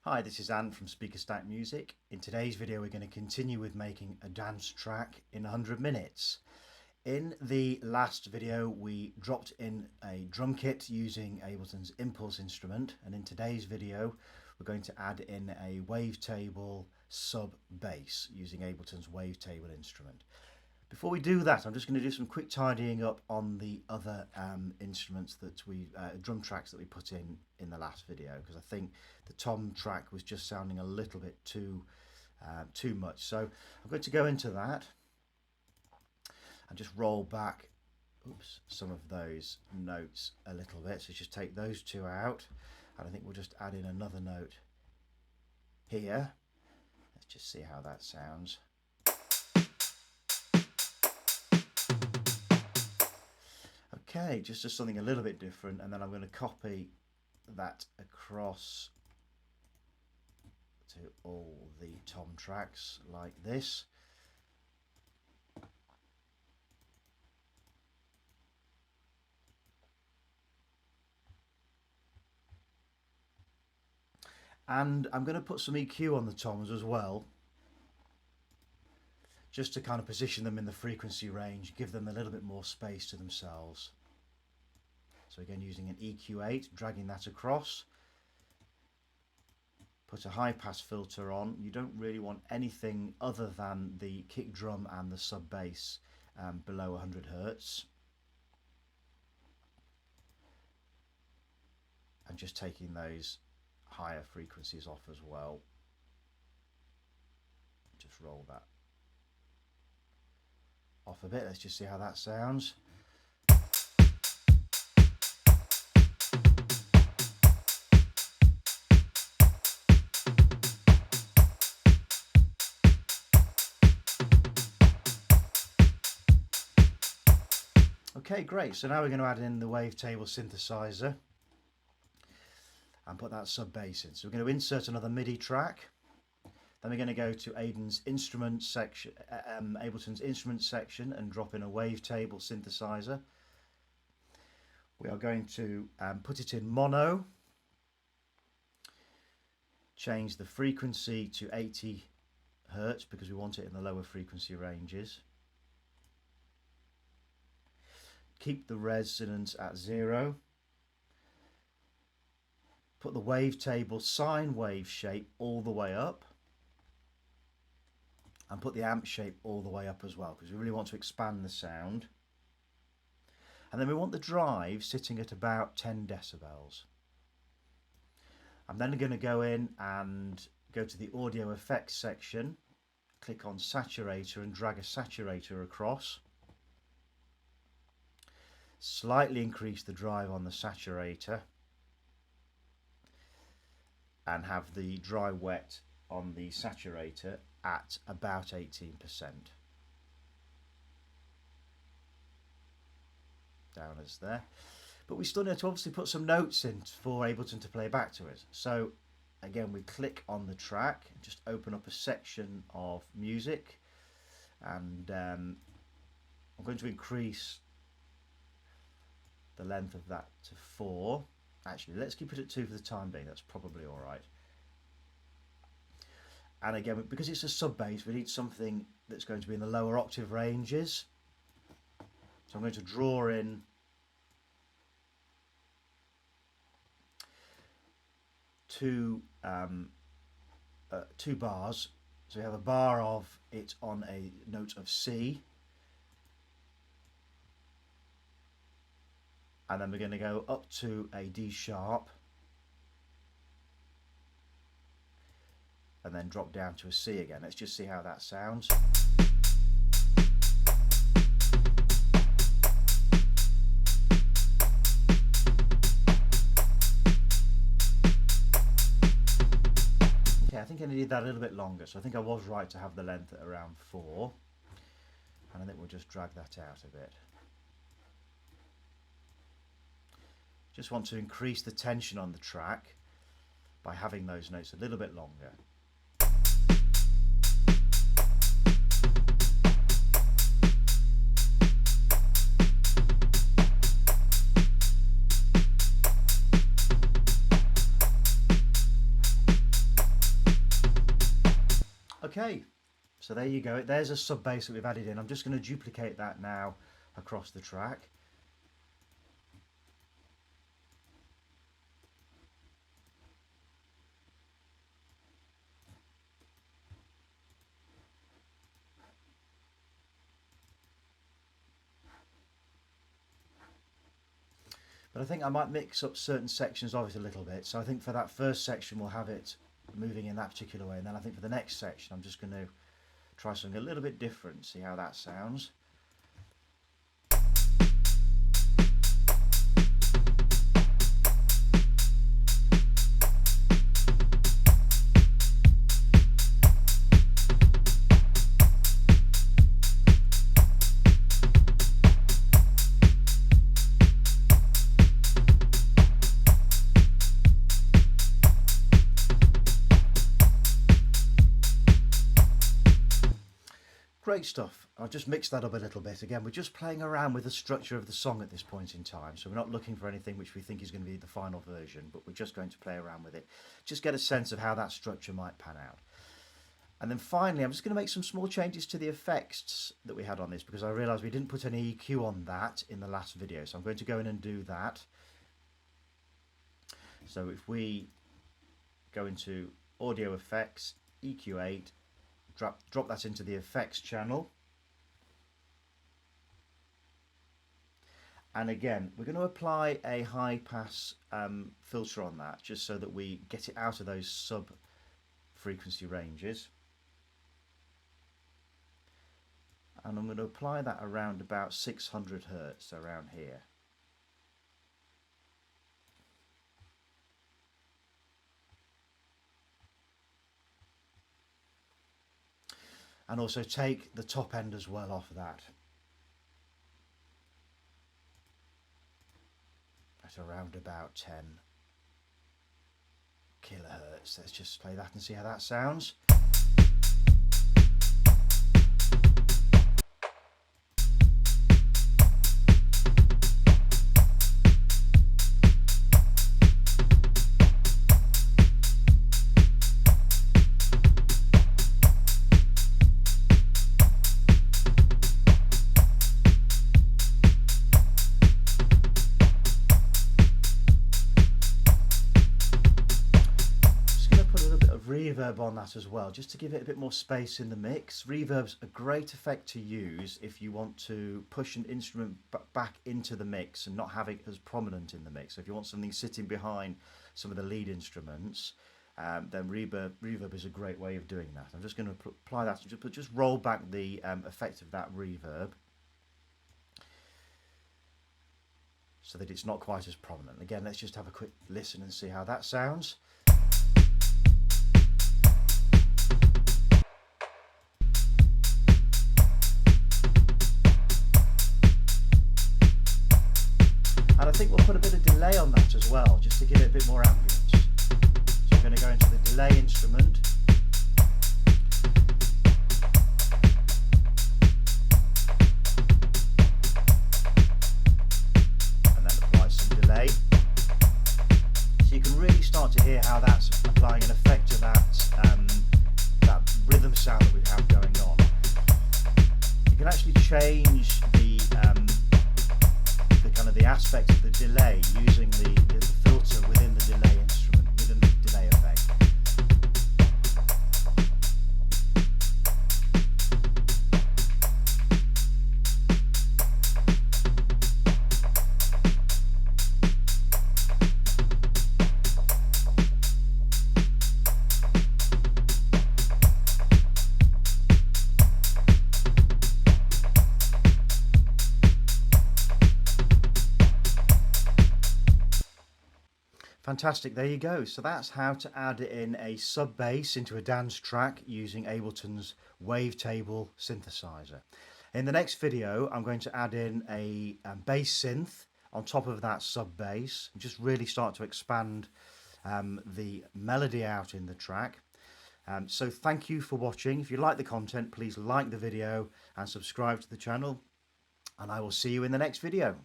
Hi, this is Anne from Speakerstack Music. In today's video we're going to continue with making a dance track in 100 minutes. In the last video we dropped in a drum kit using Ableton's Impulse instrument, and in today's video we're going to add in a wavetable sub bass using Ableton's wavetable instrument. Before we do that, I'm just going to do some quick tidying up on the other instruments that drum tracks that we put in the last video, because I think the tom track was just sounding a little bit too much. So I'm going to go into that and just roll back some of those notes a little bit. So just take those two out, and I think we'll just add in another note here. Let's just see how that sounds. Okay, just something a little bit different, and then I'm going to copy that across to all the tom tracks like this. And I'm going to put some EQ on the toms as well, just to kind of position them in the frequency range, give them a little bit more space to themselves. So again, using an EQ8, dragging that across, put a high pass filter on. You don't really want anything other than the kick drum and the sub bass below 100 Hertz. And just taking those higher frequencies off as well. Just roll that off a bit. Let's just see how that sounds. Okay, great. So now we're going to add in the wavetable synthesizer and put that sub bass in. So we're going to insert another MIDI track. Then we're going to go to Ableton's instrument section and drop in a wavetable synthesizer. We are going to put it in mono, change the frequency to 80 Hertz because we want it in the lower frequency ranges. Keep the resonance at 0. Put the wavetable sine wave shape all the way up. And put the amp shape all the way up as well, because we really want to expand the sound. And then we want the drive sitting at about 10 decibels. I'm then going to go in and go to the audio effects section, click on saturator and drag a saturator across. Slightly increase the drive on the saturator and have the dry wet on the saturator at about 18%. Down as there. But we still need to obviously put some notes in for Ableton to play back to us. So again, we click on the track, just open up a section of music, and I'm going to increase the length of that to 4. Actually, let's keep it at 2 for the time being. That's probably all right. And again, because it's a sub bass, we need something that's going to be in the lower octave ranges. So I'm going to draw in two bars. So we have a bar of it on a note of C. And then we're going to go up to a D sharp. And then drop down to a C again. Let's just see how that sounds. Okay, I think I needed that a little bit longer, so I think I was right to have the length at around 4. And I think we'll just drag that out a bit. Just want to increase the tension on the track by having those notes a little bit longer. Okay, so there you go. There's a sub bass that we've added in. I'm just going to duplicate that now across the track. But I think I might mix up certain sections of it a little bit. So I think for that first section we'll have it moving in that particular way, and then I think for the next section I'm just going to try something a little bit different, see how that sounds. Great stuff. I'll just mix that up a little bit. Again, we're just playing around with the structure of the song at this point in time, so we're not looking for anything which we think is going to be the final version, but we're just going to play around with it. Just get a sense of how that structure might pan out. And then finally, I'm just going to make some small changes to the effects that we had on this, because I realised we didn't put any EQ on that in the last video, so I'm going to go in and do that. So if we go into Audio Effects, EQ8, drop that into the effects channel, and again we're going to apply a high pass filter on that, just so that we get it out of those sub frequency ranges, and I'm going to apply that around about 600 Hertz around here. And also take the top end as well off of that at around about 10 kilohertz. Let's just play that and see how that sounds. Reverb on that as well, just to give it a bit more space in the mix. Reverb's a great effect to use if you want to push an instrument back into the mix and not have it as prominent in the mix. So if you want something sitting behind some of the lead instruments, then reverb is a great way of doing that. I'm just going to apply that, just roll back the effect of that reverb so that it's not quite as prominent. Again, let's just have a quick listen and see how that sounds. And I think we'll put a bit of delay on that as well, just to give it a bit more ambience. So we're going to go into the delay instrument. And then apply some delay. So you can really start to hear how that's applying an effect to that rhythm sound that we have going on. You can actually change the kind of the aspect of the delay using the filter within the delay instrument, within the delay effect. Fantastic, there you go. So that's how to add in a sub bass into a dance track using Ableton's Wavetable synthesizer. In the next video, I'm going to add in a bass synth on top of that sub bass and just really start to expand the melody out in the track. So thank you for watching. If you like the content, please like the video and subscribe to the channel, and I will see you in the next video.